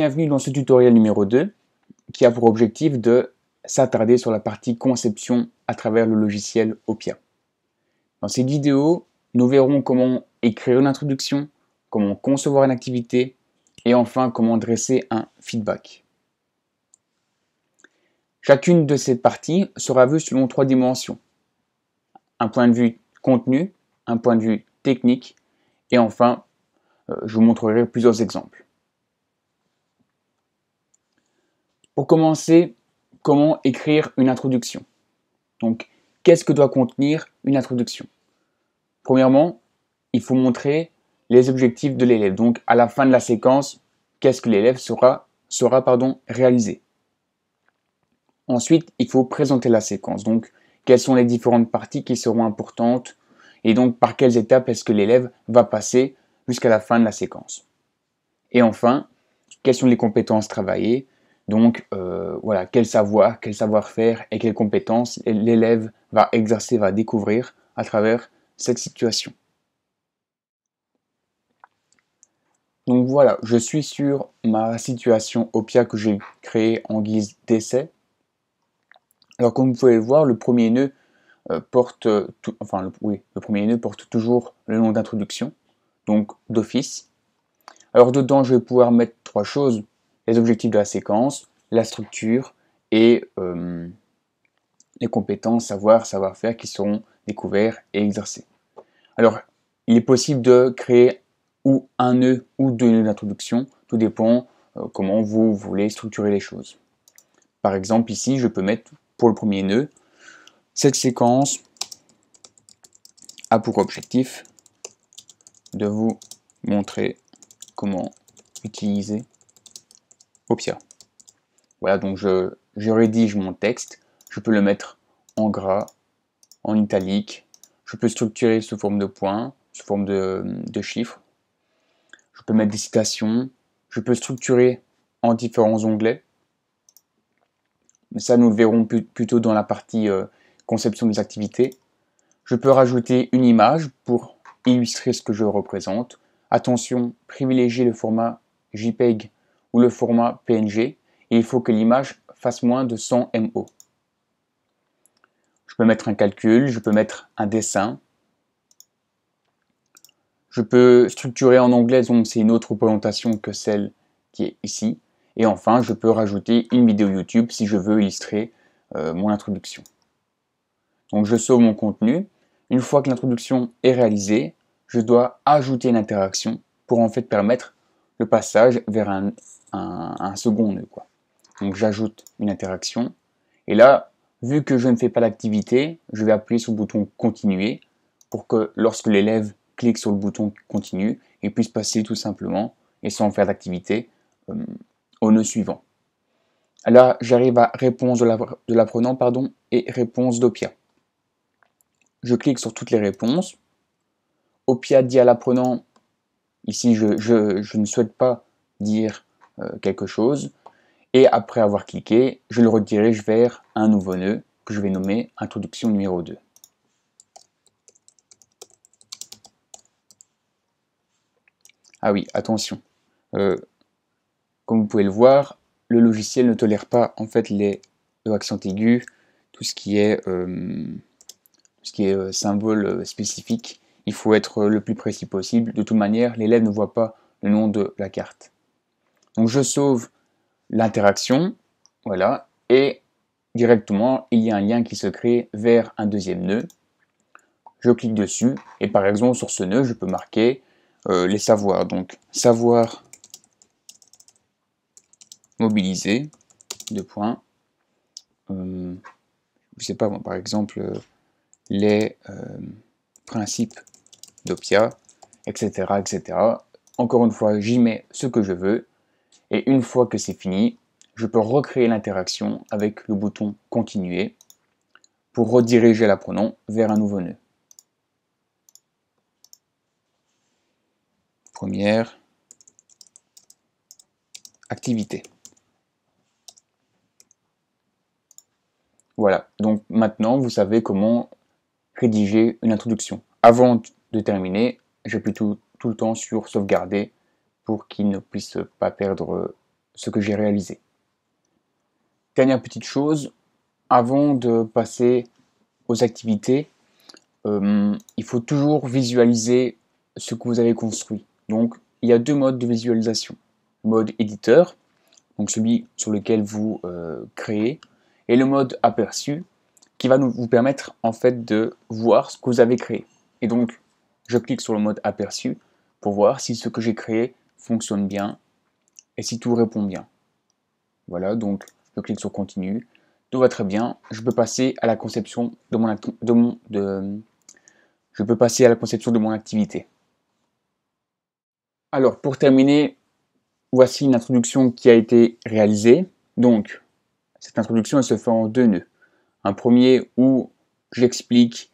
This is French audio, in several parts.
bienvenue dans ce tutoriel numéro 2 qui a pour objectif de s'attarder sur la partie conception à travers le logiciel Opia. Dans cette vidéo, nous verrons comment écrire une introduction, comment concevoir une activité et enfin comment dresser un feedback. Chacune de ces parties sera vue selon 3 dimensions. Un point de vue contenu, un point de vue technique et enfin, je vous montrerai plusieurs exemples. Pour commencer, comment écrire une introduction? Donc, qu'est-ce que doit contenir une introduction? Premièrement, il faut montrer les objectifs de l'élève. Donc, à la fin de la séquence, qu'est-ce que l'élève saura réaliser? Ensuite, il faut présenter la séquence. Donc, quelles sont les différentes parties qui seront importantes et donc par quelles étapes est-ce que l'élève va passer jusqu'à la fin de la séquence. Et enfin, quelles sont les compétences travaillées? Donc, voilà, quel savoir-faire et quelles compétences l'élève va exercer, va découvrir à travers cette situation. Donc voilà, je suis sur ma situation Opia que j'ai créée en guise d'essai. Alors comme vous pouvez le voir, le premier nœud porte toujours le nom d'introduction, donc d'office. Alors dedans, je vais pouvoir mettre 3 choses: les objectifs de la séquence, la structure et les compétences, savoir-faire qui seront découverts et exercés. Alors, il est possible de créer ou un nœud ou 2 nœuds d'introduction, tout dépend comment vous voulez structurer les choses. Par exemple, ici, je peux mettre pour le premier nœud, cette séquence a pour objectif de vous montrer comment utiliser Opia. Voilà, donc je rédige mon texte, je peux le mettre en gras, en italique, je peux structurer sous forme de points, sous forme de chiffres, je peux mettre des citations, je peux structurer en différents onglets. Mais ça, nous le verrons plutôt dans la partie conception des activités. Je peux rajouter une image pour illustrer ce que je représente. Attention, privilégiez le format JPEG ou le format PNG. Et il faut que l'image fasse moins de 100 MO. Je peux mettre un calcul, je peux mettre un dessin. Je peux structurer en onglet, donc c'est une autre représentation que celle qui est ici. Et enfin, je peux rajouter une vidéo YouTube si je veux illustrer mon introduction. Donc je sauve mon contenu. Une fois que l'introduction est réalisée, je dois ajouter une interaction pour en fait permettre le passage vers un second nœud, quoi. Donc j'ajoute une interaction. Et là, vu que je ne fais pas l'activité, je vais appuyer sur le bouton continuer pour que lorsque l'élève clique sur le bouton continue, il puisse passer tout simplement et sans faire d'activité au nœud suivant. Là, j'arrive à réponse de l'apprenant et réponse d'Opia. Je clique sur toutes les réponses. Opia dit à l'apprenant, ici je ne souhaite pas dire quelque chose. Et après avoir cliqué, je le redirige vers un nouveau nœud que je vais nommer introduction numéro 2. Ah oui, attention. Comme vous pouvez le voir, le logiciel ne tolère pas en fait les accents aigus, tout ce qui est symbole spécifique. Il faut être le plus précis possible. De toute manière, l'élève ne voit pas le nom de la carte. Donc je sauve l'interaction, voilà, et directement, il y a un lien qui se crée vers un deuxième nœud. Je clique dessus, et par exemple, sur ce nœud, je peux marquer les savoirs. Donc, savoir mobiliser, 2 points. Je sais pas, par exemple, les principes d'Opia, etc., etc. Encore une fois, j'y mets ce que je veux, et une fois que c'est fini, je peux recréer l'interaction avec le bouton continuer pour rediriger l'apprenant vers un nouveau nœud. Première activité. Voilà, donc maintenant vous savez comment rédiger une introduction. Avant de terminer, j'appuie tout le temps sur sauvegarder pour qu'il ne puisse pas perdre ce que j'ai réalisé. Dernière petite chose, avant de passer aux activités, il faut toujours visualiser ce que vous avez construit. Donc, il y a deux modes de visualisation. Le mode éditeur, donc celui sur lequel vous créez, et le mode aperçu, qui va vous permettre en fait de voir ce que vous avez créé. Et donc, je clique sur le mode aperçu pour voir si ce que j'ai créé fonctionne bien et si tout répond bien. Voilà, donc je clique sur continue, tout va très bien. Je peux passer à la conception de mon activité. Alors, pour terminer, voici une introduction qui a été réalisée. Donc, cette introduction elle se fait en deux nœuds. Un premier où j'explique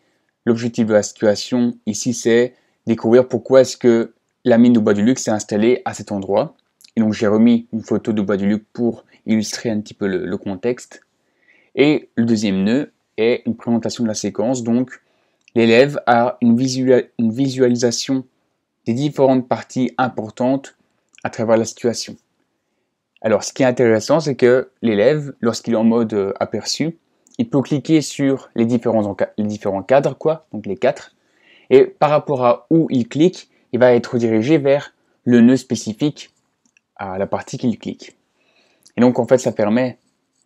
l'objectif de la situation. Ici, c'est découvrir pourquoi est-ce que la mine de Bois-du-Luc s'est installée à cet endroit. Et donc, j'ai remis une photo de Bois-du-Luc pour illustrer un petit peu le contexte. Et le deuxième nœud est une présentation de la séquence. Donc, l'élève a une visualisation des différentes parties importantes à travers la situation. Alors, ce qui est intéressant, c'est que l'élève, lorsqu'il est en mode aperçu, il peut cliquer sur les différents cadres, donc les 4, et par rapport à où il clique, il va être redirigé vers le nœud spécifique à la partie qu'il clique. Et donc, en fait, ça permet,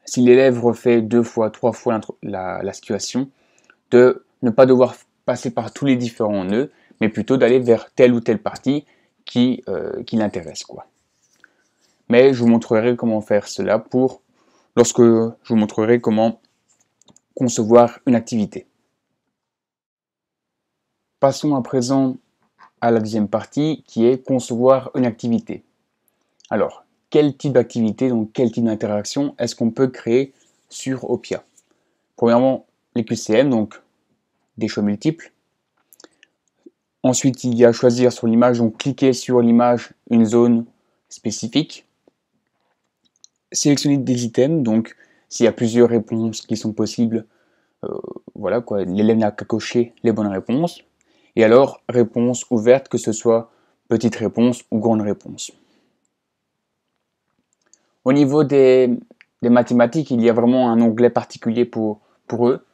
si l'élève refait 2 fois, 3 fois la situation, de ne pas devoir passer par tous les différents nœuds, mais plutôt d'aller vers telle ou telle partie qui l'intéresse, quoi. Mais je vous montrerai comment faire cela lorsque je vous montrerai comment concevoir une activité. Passons à présent à la deuxième partie qui est concevoir une activité. Alors, quel type d'activité, donc quel type d'interaction est-ce qu'on peut créer sur Opia? Premièrement, les QCM, donc des choix multiples. Ensuite, il y a choisir sur l'image, donc cliquer sur l'image une zone spécifique. Sélectionner des items, donc s'il y a plusieurs réponses qui sont possibles, voilà quoi, l'élève n'a qu'à cocher les bonnes réponses. Et alors, réponse ouverte, que ce soit petite réponse ou grande réponse. Au niveau des mathématiques, il y a vraiment un onglet particulier pour eux,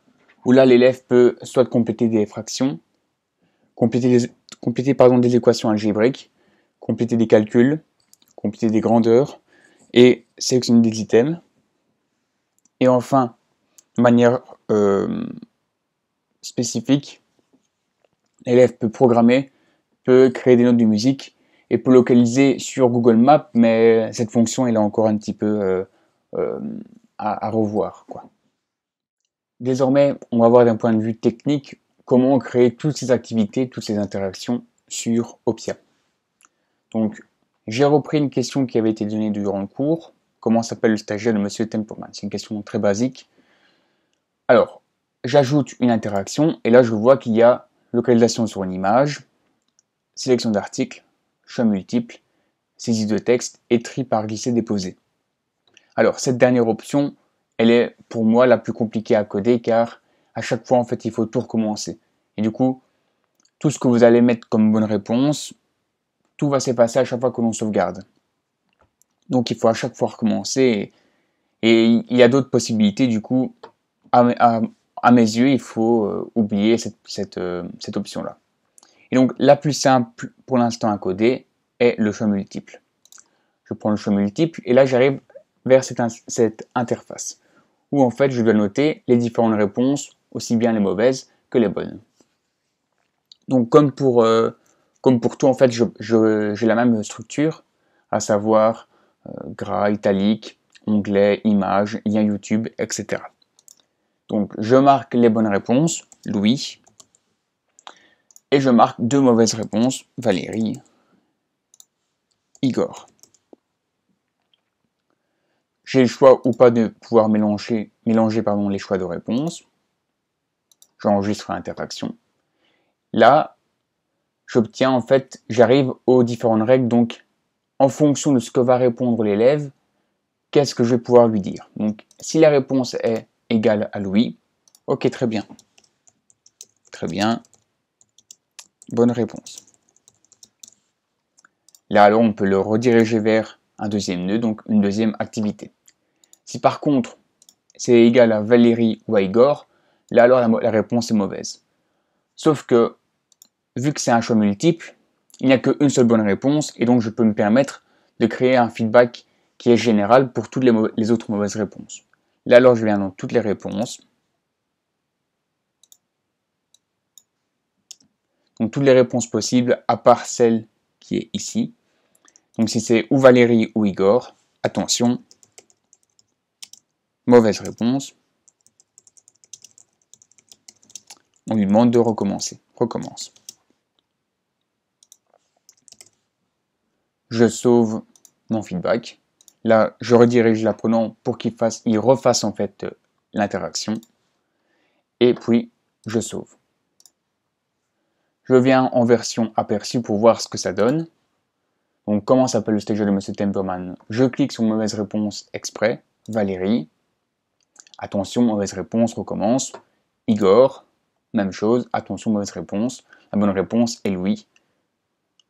où là l'élève peut soit compléter des fractions, compléter des équations algébriques, compléter des calculs, compléter des grandeurs, et sélectionner des items. Et enfin, de manière spécifique, l'élève peut programmer, peut créer des notes de musique et peut localiser sur Google Maps, mais cette fonction elle est encore un petit peu à revoir, quoi. Désormais, on va voir d'un point de vue technique comment créer toutes ces activités, toutes ces interactions sur Opia. Donc, j'ai repris une question qui avait été donnée durant le cours. Comment s'appelle le stagiaire de Monsieur Temperman? C'est une question très basique. Alors, j'ajoute une interaction et là je vois qu'il y a localisation sur une image, sélection d'articles, choix multiples, saisie de texte et tri par glisser-déposer. Alors, cette dernière option, elle est pour moi la plus compliquée à coder car à chaque fois, en fait, il faut tout recommencer. Et du coup, tout ce que vous allez mettre comme bonne réponse, tout va s'effacer à chaque fois que l'on sauvegarde. Donc, il faut à chaque fois recommencer. Et il y a d'autres possibilités. Du coup, à mes yeux, il faut oublier cette option-là. Et donc, la plus simple pour l'instant à coder est le choix multiple. Je prends le choix multiple et là, j'arrive vers cette interface où en fait, je dois noter les différentes réponses, aussi bien les mauvaises que les bonnes. Donc, comme pour tout, en fait, j'ai la même structure, à savoir gras, italique, onglet, image, lien YouTube, etc. Donc, je marque les bonnes réponses, Louis, et je marque 2 mauvaises réponses, Valérie, Igor. J'ai le choix ou pas de pouvoir mélanger les choix de réponses. J'enregistre l'interaction. Là, j'obtiens en fait, j'arrive aux différentes règles. Donc, en fonction de ce que va répondre l'élève, qu'est-ce que je vais pouvoir lui dire? Donc, si la réponse est égale à Louis, ok, très bien. Très bien. Bonne réponse. Là, alors, on peut le rediriger vers un deuxième nœud, donc une deuxième activité. Si par contre c'est égal à Valérie ou à Igor, là alors la réponse est mauvaise. Sauf que, vu que c'est un choix multiple, il n'y a qu'une seule bonne réponse, et donc je peux me permettre de créer un feedback qui est général pour toutes les autres mauvaises réponses. Là alors je viens dans toutes les réponses. Donc toutes les réponses possibles, à part celle qui est ici. Donc si c'est ou Valérie ou Igor, attention, mauvaise réponse. On lui demande de recommencer. Recommence. Je sauve mon feedback. Là, je redirige l'apprenant pour qu'il refasse en fait l'interaction. Et puis, je sauve. Je viens en version aperçue pour voir ce que ça donne. Donc, comment s'appelle le stagiaire de M. Temperman? Je clique sur mauvaise réponse exprès. Valérie. Attention, mauvaise réponse, recommence. Igor. Même chose, attention, mauvaise réponse. La bonne réponse est Louis.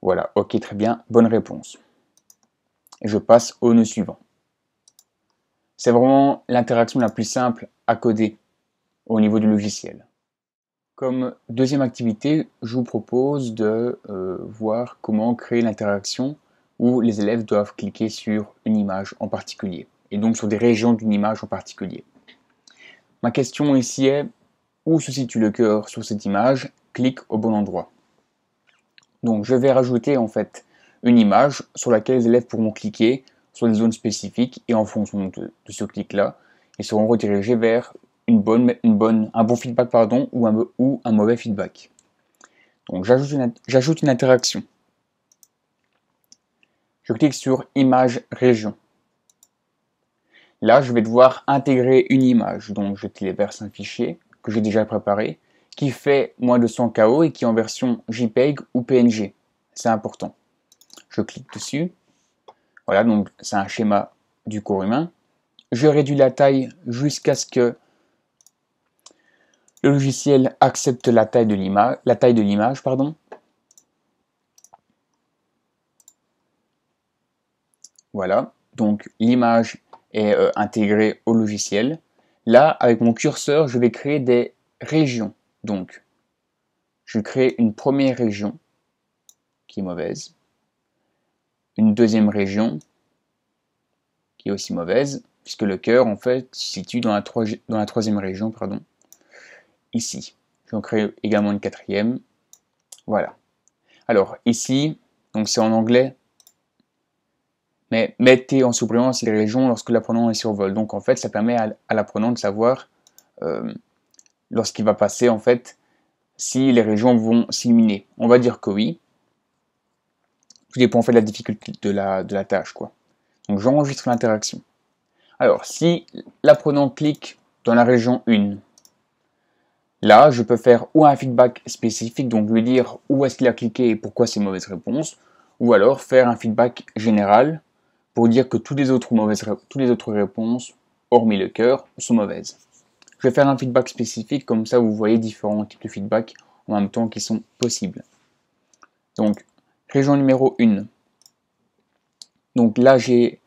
Voilà, ok, très bien, bonne réponse. Et je passe au nœud suivant. C'est vraiment l'interaction la plus simple à coder au niveau du logiciel. Comme deuxième activité, je vous propose de voir comment créer l'interaction où les élèves doivent cliquer sur une image en particulier, et donc sur des régions d'une image en particulier. Ma question ici est, où se situe le cœur sur cette image? Clique au bon endroit. Donc je vais rajouter en fait une image sur laquelle les élèves pourront cliquer sur des zones spécifiques, et en fonction de ce clic-là, ils seront redirigés vers un bon feedback ou un mauvais feedback. Donc j'ajoute une interaction. Je clique sur image région. Là, je vais devoir intégrer une image. Donc je téléverse un fichier que j'ai déjà préparé qui fait moins de 100 KO et qui est en version JPEG ou PNG. C'est important. Je clique dessus. Voilà, donc c'est un schéma du corps humain. Je réduis la taille jusqu'à ce que le logiciel accepte la taille de l'image, Voilà, donc l'image est intégrée au logiciel. Là, avec mon curseur, je vais créer des régions. Donc, je crée une première région qui est mauvaise, une deuxième région qui est aussi mauvaise, puisque le cœur en fait se situe dans la troisième région, ici. J'en crée également une quatrième. Voilà. Alors ici, donc c'est en anglais, mais mettez en supplément les régions lorsque l'apprenant est sur vol. Donc en fait, ça permet à l'apprenant de savoir lorsqu'il va passer en fait si les régions vont s'illuminer. On va dire que oui. Tout dépend en fait de la difficulté de la tâche, quoi. Donc j'enregistre l'interaction. Alors si l'apprenant clique dans la région 1, là, je peux faire ou un feedback spécifique, donc lui dire où est-ce qu'il a cliqué et pourquoi c'est une mauvaise réponse, ou alors faire un feedback général pour dire que toutes les autres réponses, hormis le cœur, sont mauvaises. Je vais faire un feedback spécifique, comme ça vous voyez différents types de feedback en même temps qui sont possibles. Donc, région numéro 1. Donc là, c'est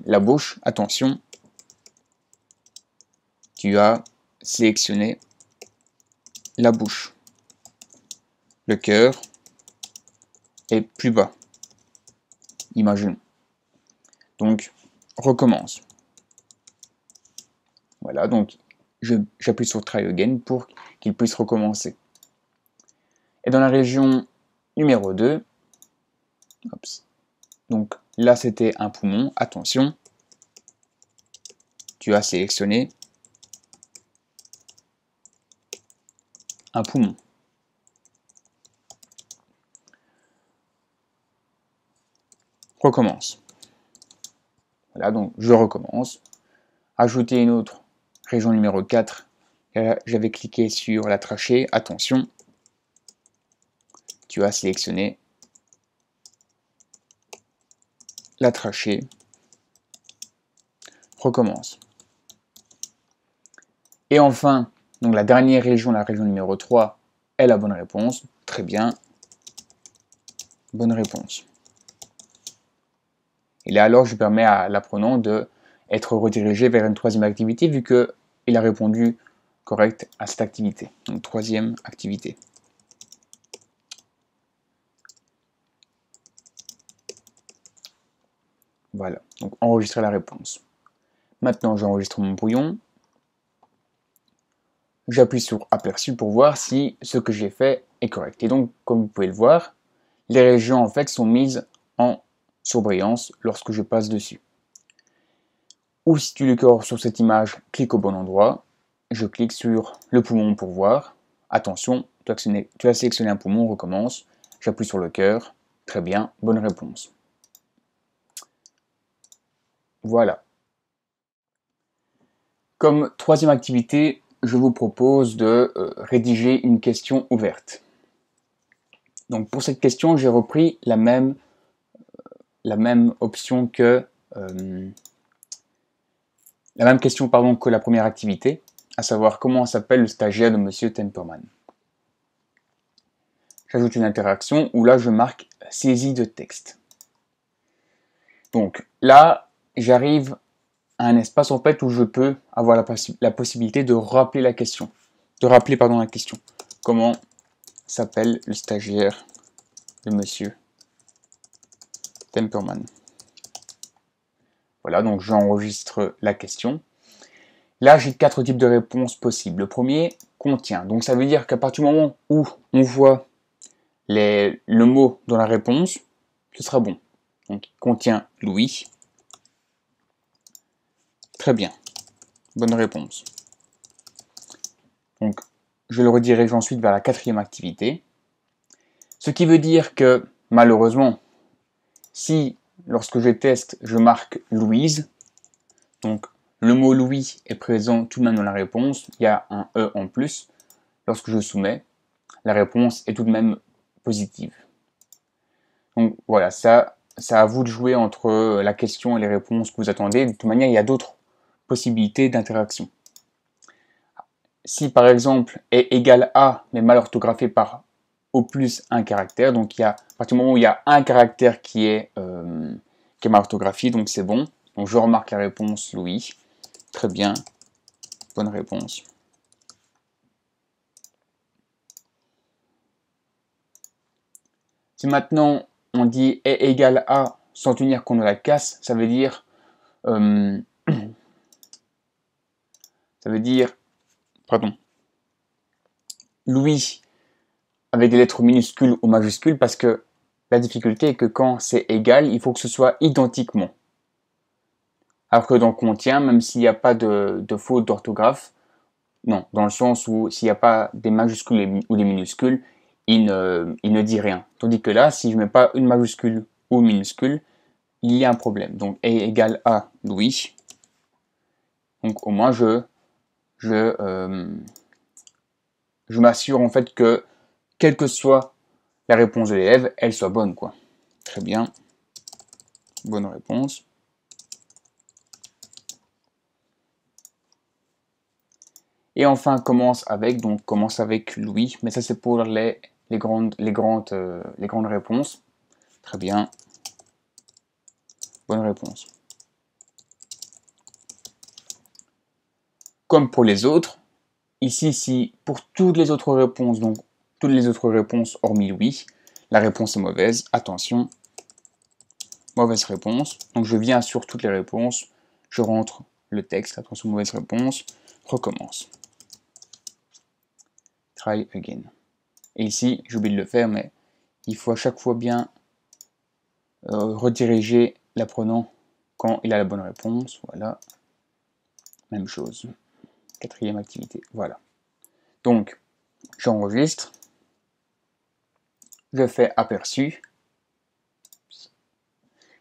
la bouche. Attention, tu as sélectionné la bouche. Le cœur est plus bas. Imaginons. Donc, recommence. Voilà, donc j'appuie sur Try Again pour qu'il puisse recommencer. Et dans la région numéro 2, donc là c'était un poumon, attention, tu as sélectionné un poumon. Recommence. Voilà, donc je recommence. Ajouter une autre région numéro 4. J'avais cliqué sur la trachée. Attention, tu as sélectionné la trachée. Recommence. Et enfin, donc la dernière région, la région numéro 3, est la bonne réponse. Très bien. Bonne réponse. Et là, alors, je permets à l'apprenant d'être redirigé vers une troisième activité, vu qu'il a répondu correct à cette activité. Donc, troisième activité. Voilà, donc enregistrer la réponse. Maintenant, j'enregistre mon brouillon. J'appuie sur aperçu pour voir si ce que j'ai fait est correct. Et donc, comme vous pouvez le voir, les régions en fait sont mises en surbrillance lorsque je passe dessus. Où situe le corps sur cette image, clique au bon endroit. Je clique sur le poumon pour voir. Attention, tu as sélectionné un poumon, on recommence. J'appuie sur le cœur. Très bien, bonne réponse. Voilà. Comme troisième activité, je vous propose de rédiger une question ouverte. Donc pour cette question, j'ai repris la même option que la même question que la première activité, à savoir comment s'appelle le stagiaire de Monsieur Temperman. J'ajoute une interaction où là je marque saisie de texte. Donc là, j'arrive à un espace en fait où je peux avoir la possibilité de rappeler la question. La question. Comment s'appelle le stagiaire de Monsieur Temperman? Voilà, donc j'enregistre la question. Là, j'ai 4 types de réponses possibles. Le premier, contient. Donc ça veut dire qu'à partir du moment où on voit le mot dans la réponse, ce sera bon. Donc, contient Louis. Très bien. Bonne réponse. Donc, je le redirige ensuite vers la quatrième activité. Ce qui veut dire que, malheureusement, si, lorsque je teste, je marque Louise, donc le mot Louis est présent tout de même dans la réponse, il y a un E en plus, lorsque je soumets, la réponse est tout de même positive. Donc voilà, ça à vous de jouer entre la question et les réponses que vous attendez. De toute manière, il y a d'autres possibilités d'interaction. Si par exemple est égal à, mais mal orthographié par au plus un caractère, donc à partir du moment où il y a un caractère qui est mal orthographié, donc c'est bon. Donc je remarque la réponse Louis. Très bien, bonne réponse. Si maintenant on dit est égal à sans tenir compte de la casse, ça veut dire pardon, Louis avec des lettres minuscules ou majuscules, parce que la difficulté est que quand c'est égal, il faut que ce soit identiquement. Alors que dans contient, même s'il n'y a pas de faute d'orthographe, non, dans le sens où s'il n'y a pas des majuscules ou des minuscules, il ne dit rien. Tandis que là, si je ne mets pas une majuscule ou une minuscule, il y a un problème. Donc est égal à Louis. Donc au moins je m'assure en fait que quelle que soit la réponse de l'élève, elle soit bonne, quoi. Très bien. Bonne réponse. Et enfin, commence avec Louis, mais ça c'est pour les grandes réponses. Très bien. Bonne réponse. Comme pour les autres, ici, si pour toutes les autres réponses, donc toutes les autres réponses hormis Louis, la réponse est mauvaise, attention, mauvaise réponse. Donc je viens sur toutes les réponses, je rentre le texte, attention, mauvaise réponse, recommence. Try again. Et ici, j'oublie de le faire, mais il faut à chaque fois bien rediriger l'apprenant quand il a la bonne réponse. Voilà. Même chose. Quatrième activité. Voilà. Donc, j'enregistre. Je fais aperçu.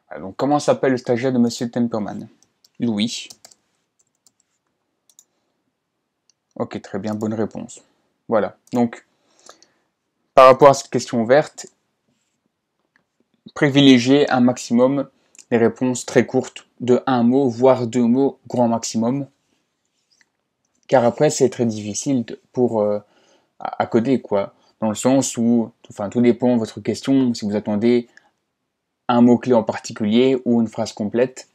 Voilà, donc, comment s'appelle le stagiaire de Monsieur Temperman? Louis. Ok, très bien, bonne réponse. Voilà. Donc, par rapport à cette question ouverte, privilégier un maximum des réponses très courtes, de un mot, voire 2 mots, grand maximum. Car après, c'est très difficile pour à coder, quoi. Dans le sens où, enfin, tout dépend de votre question. Si vous attendez un mot-clé en particulier ou une phrase complète.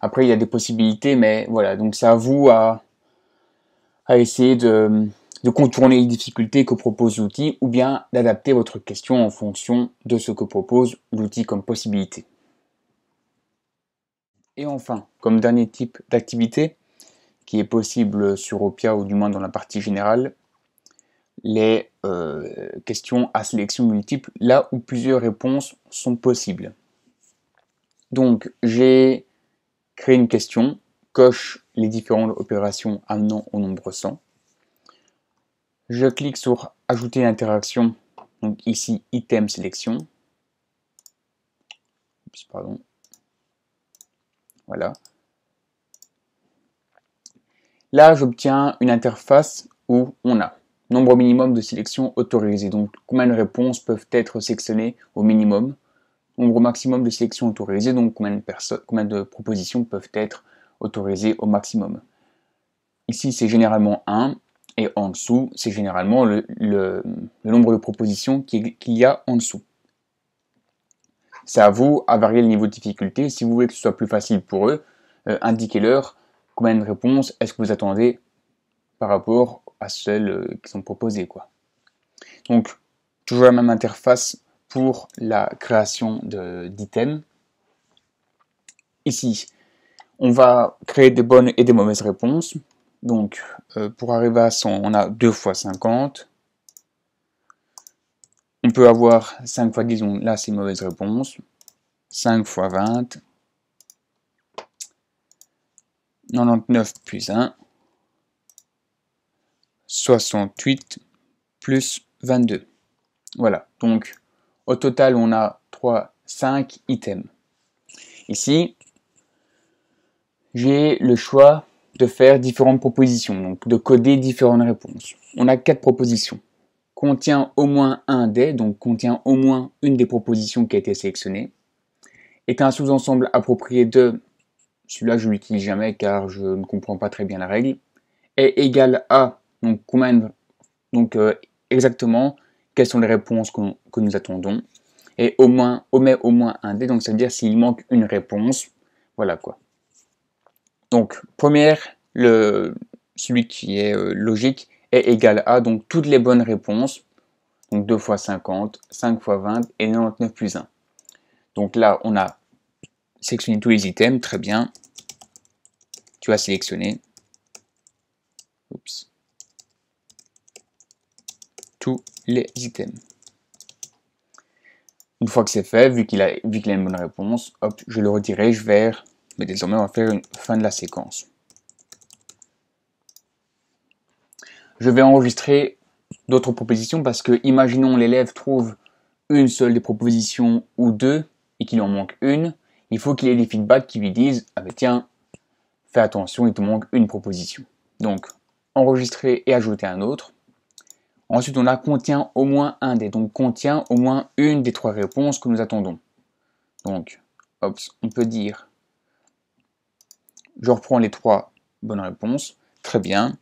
Après, il y a des possibilités, mais voilà, donc c'est à vous à essayer de contourner les difficultés que propose l'outil ou bien d'adapter votre question en fonction de ce que propose l'outil comme possibilité. Et enfin, comme dernier type d'activité qui est possible sur Opia ou du moins dans la partie générale, les questions à sélection multiple, là où plusieurs réponses sont possibles. Donc, j'ai créé une question, coche les différentes opérations amenant au nombre 100. Je clique sur ajouter une interaction, donc ici item sélection. Pardon. Voilà. Là, j'obtiens une interface où on a nombre minimum de sélections autorisées, donc combien de réponses peuvent être sélectionnées au minimum, nombre maximum de sélections autorisées, donc combien de propositions peuvent être autorisées au maximum. Ici, c'est généralement 1, et en dessous, c'est généralement le nombre de propositions qu'il y a en dessous. C'est à vous à varier le niveau de difficulté. Si vous voulez que ce soit plus facile pour eux, indiquez-leur combien de réponses est-ce que vous attendez par rapport à celles qui sont proposées, quoi. Donc, toujours la même interface pour la création d'items. Ici, on va créer des bonnes et des mauvaises réponses. Donc, pour arriver à 100, on a 2 fois 50. On peut avoir 5 fois 10, donc là c'est une mauvaise réponse. 5 fois 20. 99 plus 1. 68 plus 22. Voilà, donc au total on a 5 items. Ici, j'ai le choix de faire différentes propositions, donc de coder différentes réponses. On a 4 propositions. Contient au moins un des, donc contient au moins une des propositions qui a été sélectionnée. Est un sous-ensemble approprié de, celui-là je ne l'utilise jamais car je ne comprends pas très bien la règle, est égal à, donc combien, donc exactement quelles sont les réponses que nous attendons, et omet au moins un des, donc ça veut dire s'il manque une réponse, voilà quoi. Donc première, celui qui est logique est égal à, donc toutes les bonnes réponses, donc 2 fois 50, 5 fois 20 et 99 plus 1. Donc là, on a sélectionné tous les items, très bien. Tu as sélectionné tous les items. Une fois que c'est fait, vu qu'il a une bonne réponse, hop, je le redirige vers, mais désormais on va faire une fin de la séquence. Je vais enregistrer d'autres propositions parce que, imaginons l'élève trouve une seule des propositions ou deux et qu'il en manque une, il faut qu'il ait des feedbacks qui lui disent « Ah ben tiens, fais attention, il te manque une proposition. » Donc, enregistrer et ajouter un autre. Ensuite, on a contient au moins un des, donc contient au moins une des 3 réponses que nous attendons. Donc, hop, on peut dire, je reprends les 3 bonnes réponses, très bien,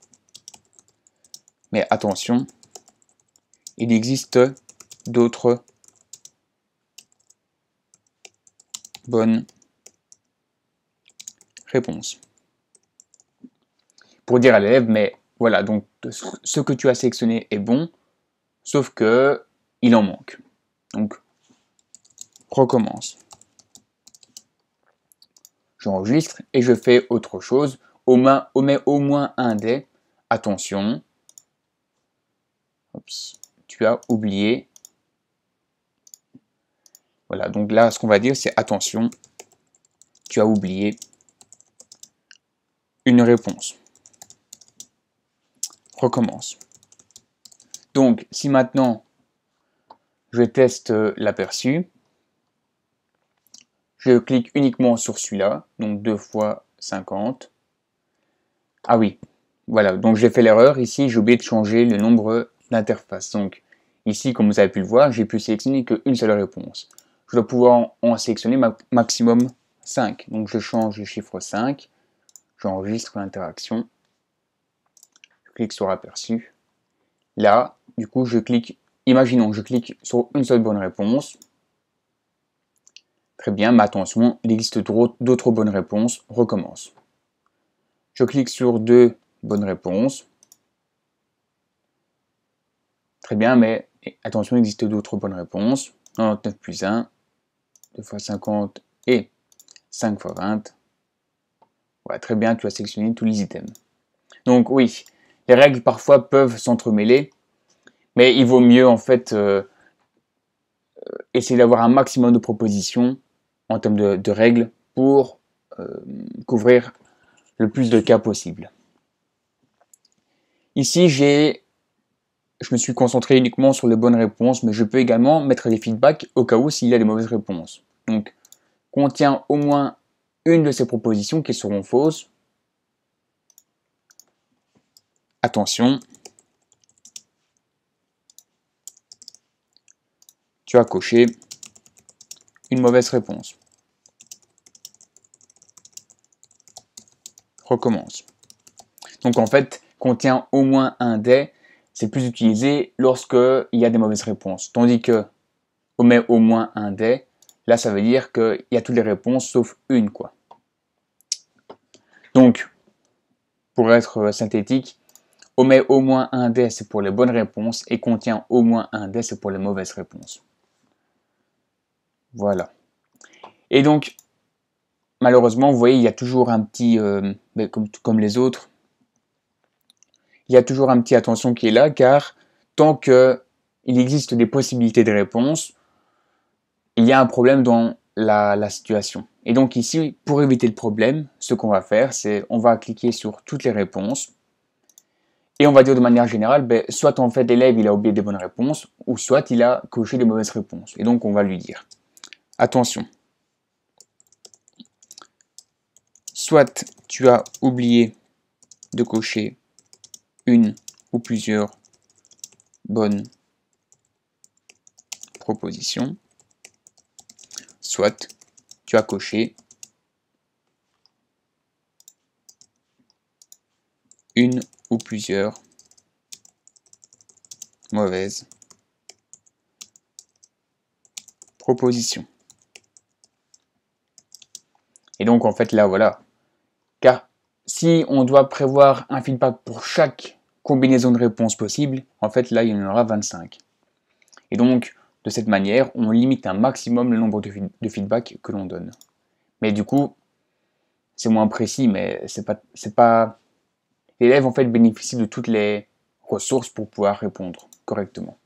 mais attention, il existe d'autres bonnes réponses. Pour dire à l'élève, mais voilà, donc ce que tu as sélectionné est bon, sauf que il en manque. Donc, recommence. J'enregistre et je fais autre chose. Omet au moins un des. Attention. Oups, tu as oublié. Voilà, donc là, ce qu'on va dire, c'est attention, tu as oublié une réponse. Recommence. Donc, si maintenant, je teste l'aperçu, je clique uniquement sur celui-là, donc 2 fois 50. Ah oui, voilà, donc j'ai fait l'erreur. Ici, j'ai oublié de changer le nombre d'interfaces. Donc, ici, comme vous avez pu le voir, j'ai pu sélectionner qu'une seule réponse. Je dois pouvoir en sélectionner maximum 5. Donc, je change le chiffre 5. J'enregistre l'interaction. Je clique sur aperçu. Là, du coup, imaginons, je clique sur une seule bonne réponse. Très bien, mais attention, il existe d'autres bonnes réponses. Recommence. Je clique sur 2 bonnes réponses. Très bien, mais attention, il existe d'autres bonnes réponses. 99 plus 1, 2 fois 50 et 5 fois 20. Voilà, très bien, tu as sélectionné tous les items. Donc oui, les règles parfois peuvent s'entremêler, mais il vaut mieux en fait essayer d'avoir un maximum de propositions en termes de règles pour couvrir le plus de cas possible. Ici, je me suis concentré uniquement sur les bonnes réponses, mais je peux également mettre les feedbacks au cas où s'il y a des mauvaises réponses. Donc, contient au moins une de ces propositions qui seront fausses. Attention, tu as coché une mauvaise réponse. Recommence. Donc en fait, contient au moins un des, c'est plus utilisé lorsqu'il y a des mauvaises réponses. Tandis que omet au moins un des, là ça veut dire qu'il y a toutes les réponses sauf une, quoi. Donc, pour être synthétique, omet au moins un des, c'est pour les bonnes réponses, et contient au moins un des, c'est pour les mauvaises réponses. Voilà. Et donc, malheureusement, vous voyez, il y a toujours un petit, comme les autres, il y a toujours un petit attention qui est là, car tant qu'il existe des possibilités de réponse, il y a un problème dans la situation. Et donc ici, pour éviter le problème, ce qu'on va faire, c'est on va cliquer sur toutes les réponses, et on va dire de manière générale, soit en fait l'élève il a oublié des bonnes réponses, ou soit il a coché des mauvaises réponses. Et donc on va lui dire, attention, soit tu as oublié de cocher une ou plusieurs bonnes propositions, soit tu as coché une ou plusieurs mauvaises propositions. Et donc en fait là voilà, car si on doit prévoir un feedback pour chaque combinaison de réponses possible, en fait là il y en aura 25. Et donc de cette manière, on limite un maximum le nombre de feedbacks que l'on donne. Mais du coup, c'est moins précis, mais c'est pas... L'élève en fait bénéficie de toutes les ressources pour pouvoir répondre correctement.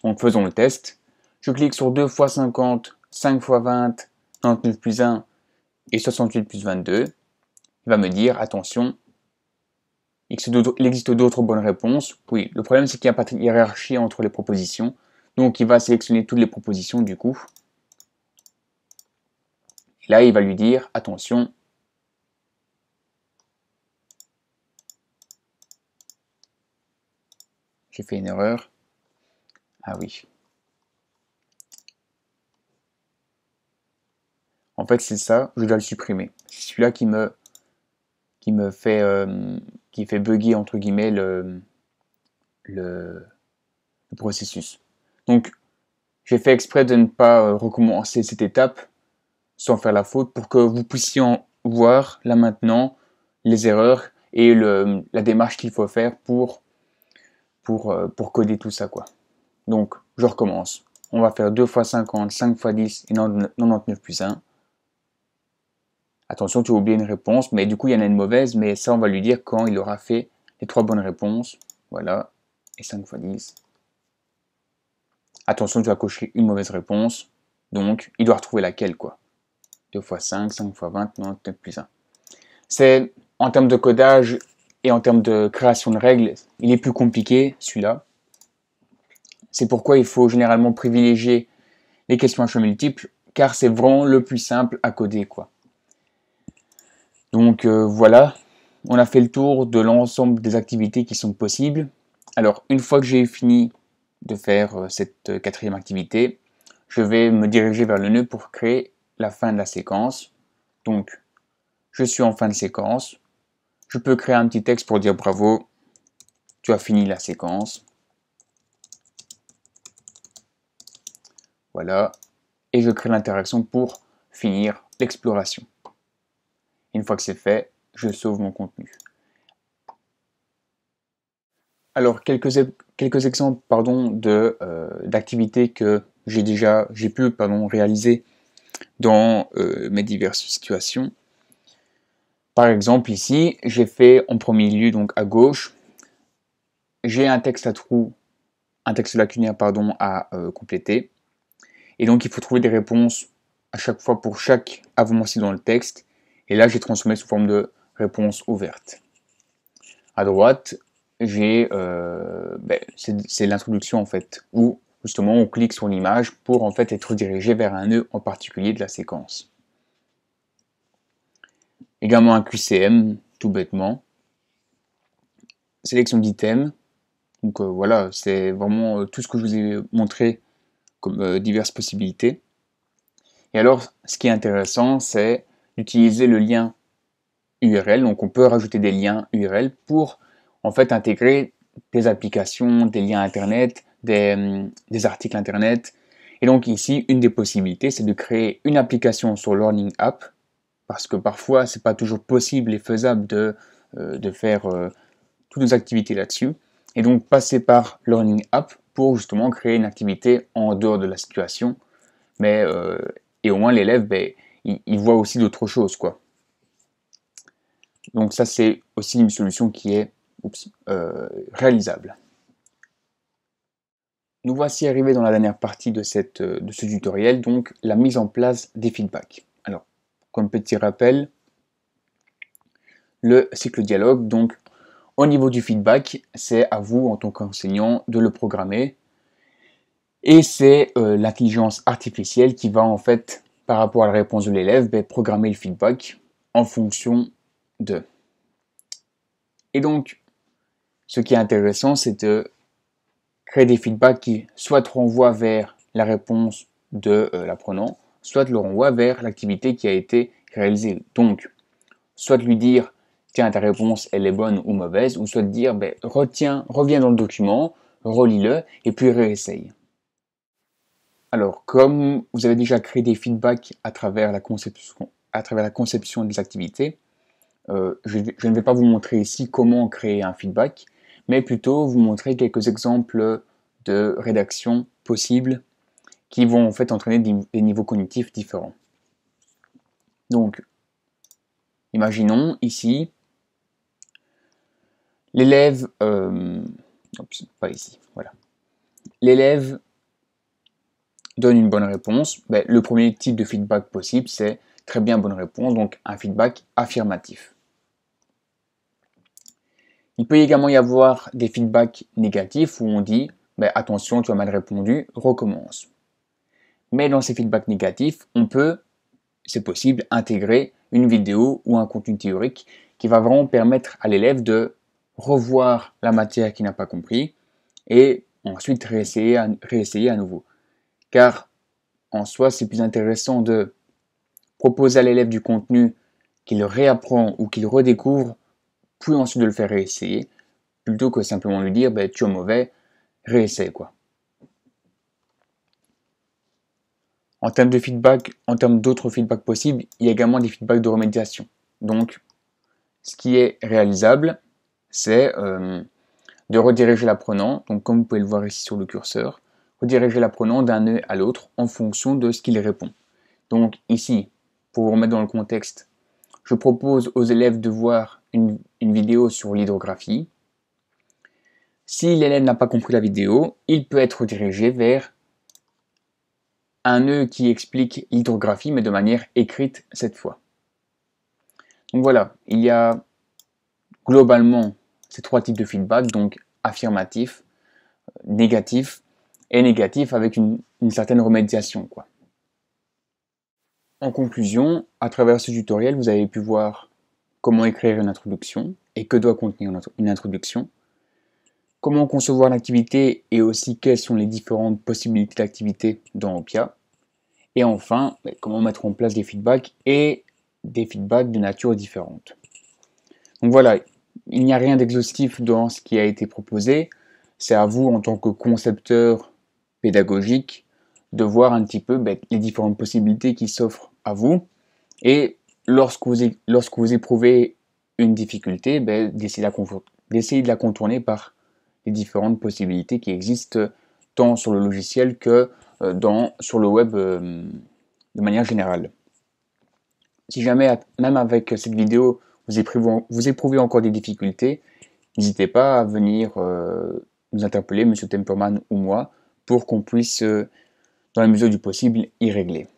Donc faisons le test. Je clique sur 2 x 50, 5 x 20, 99 plus 1 et 68 plus 22. Il va me dire, attention, il existe d'autres bonnes réponses. Oui, le problème c'est qu'il n'y a pas de hiérarchie entre les propositions. Donc il va sélectionner toutes les propositions du coup. Et là, il va lui dire, attention, j'ai fait une erreur. Ah oui. En fait, c'est ça, je dois le supprimer. C'est celui-là qui fait bugger entre guillemets le processus. Donc, j'ai fait exprès de ne pas recommencer cette étape sans faire la faute pour que vous puissiez voir là maintenant les erreurs et la démarche qu'il faut faire pour coder tout ça, quoi. Donc, je recommence. On va faire 2 x 50, 5 x 10 et 99 plus 1. Attention, tu as oublié une réponse, mais du coup, il y en a une mauvaise, mais ça, on va lui dire quand il aura fait les 3 bonnes réponses. Voilà, et 5 x 10. Attention, tu as coché une mauvaise réponse, donc il doit retrouver laquelle, quoi. 2 x 5, 5 x 20, 99 plus 1. C'est, en termes de codage et en termes de création de règles, il est plus compliqué, celui-là. C'est pourquoi il faut généralement privilégier les questions à choix multiples, car c'est vraiment le plus simple à coder, quoi. Donc voilà, on a fait le tour de l'ensemble des activités qui sont possibles. Alors, une fois que j'ai fini de faire cette 4e activité, je vais me diriger vers le nœud pour créer la fin de la séquence. Donc, je suis en fin de séquence. Je peux créer un petit texte pour dire bravo, tu as fini la séquence. Voilà. Et je crée l'interaction pour finir l'exploration. Une fois que c'est fait, je sauve mon contenu. Alors, quelques exemples d'activités que j'ai pu réaliser dans mes diverses situations. Par exemple, ici, j'ai fait en premier lieu, donc à gauche, j'ai un texte lacunaire à compléter. Et donc, il faut trouver des réponses à chaque fois pour chaque avancée dans le texte. Et là, j'ai transformé sous forme de réponse ouverte. À droite, c'est l'introduction en fait, où justement on clique sur l'image pour en fait être dirigé vers un nœud en particulier de la séquence. Également un QCM, tout bêtement. Sélection d'items. Donc voilà, c'est vraiment tout ce que je vous ai montré comme diverses possibilités. Et alors, ce qui est intéressant, c'est d'utiliser le lien URL. Donc on peut rajouter des liens URL pour en fait intégrer des applications, des liens internet, des articles internet. Et donc ici, une des possibilités, c'est de créer une application sur Learning App, parce que parfois, c'est pas toujours possible et faisable de faire toutes nos activités là-dessus. Et donc passer par Learning App pour justement créer une activité en dehors de la situation. Mais et au moins l'élève, il voit aussi d'autres choses, quoi. Donc ça, c'est aussi une solution qui est réalisable. Nous voici arrivés dans la dernière partie de ce tutoriel, donc la mise en place des feedbacks. Alors, comme petit rappel, le cycle dialogue, donc au niveau du feedback, c'est à vous en tant qu'enseignant de le programmer. Et c'est l'intelligence artificielle qui va en fait, par rapport à la réponse de l'élève, programmer le feedback en fonction de. Et donc, ce qui est intéressant, c'est de créer des feedbacks qui soit te renvoient vers la réponse de l'apprenant, soit le renvoient vers l'activité qui a été réalisée. Donc, soit lui dire, tiens, ta réponse, elle est bonne ou mauvaise, ou soit te dire, reviens dans le document, relis-le, et puis réessaye. Alors, comme vous avez déjà créé des feedbacks à travers la conception des activités, je ne vais pas vous montrer ici comment créer un feedback, mais plutôt vous montrer quelques exemples de rédaction possibles qui vont en fait entraîner des niveaux cognitifs différents. Donc, imaginons ici, l'élève, pas ici, voilà. L'élève donne une bonne réponse. Le premier type de feedback possible, c'est très bien, bonne réponse, donc un feedback affirmatif. Il peut également y avoir des feedbacks négatifs où on dit attention, tu as mal répondu, recommence. Mais dans ces feedbacks négatifs, c'est possible, intégrer une vidéo ou un contenu théorique qui va vraiment permettre à l'élève de revoir la matière qu'il n'a pas compris et ensuite réessayer à nouveau. Car en soi, c'est plus intéressant de proposer à l'élève du contenu qu'il réapprend ou qu'il redécouvre, puis ensuite de le faire réessayer, plutôt que simplement lui dire tu es mauvais, réessaye quoi. En termes de feedback, en termes d'autres feedbacks possibles, il y a également des feedbacks de remédiation. Donc, ce qui est réalisable, c'est de rediriger l'apprenant, donc comme vous pouvez le voir ici sur le curseur, rediriger l'apprenant d'un nœud à l'autre en fonction de ce qu'il répond. Donc ici, pour vous remettre dans le contexte, je propose aux élèves de voir une vidéo sur l'hydrographie. Si l'élève n'a pas compris la vidéo, il peut être redirigé vers un nœud qui explique l'hydrographie, mais de manière écrite cette fois. Donc voilà, il y a globalement ces trois types de feedback, donc affirmatif, négatif et négatif avec une certaine remédiation, quoi. En conclusion, à travers ce tutoriel, vous avez pu voir comment écrire une introduction et que doit contenir une introduction, comment concevoir l'activité et aussi quelles sont les différentes possibilités d'activité dans Opia, et enfin, comment mettre en place des feedbacks et des feedbacks de nature différente. Donc voilà, il n'y a rien d'exhaustif dans ce qui a été proposé, c'est à vous en tant que concepteur pédagogique de voir un petit peu les différentes possibilités qui s'offrent à vous. Et lorsque vous éprouvez une difficulté, d'essayer de la contourner par les différentes possibilités qui existent tant sur le logiciel que sur le web de manière générale. Si jamais, même avec cette vidéo, vous éprouvez encore des difficultés, n'hésitez pas à venir nous interpeller, Monsieur Temperman ou moi, pour qu'on puisse, dans la mesure du possible, y régler.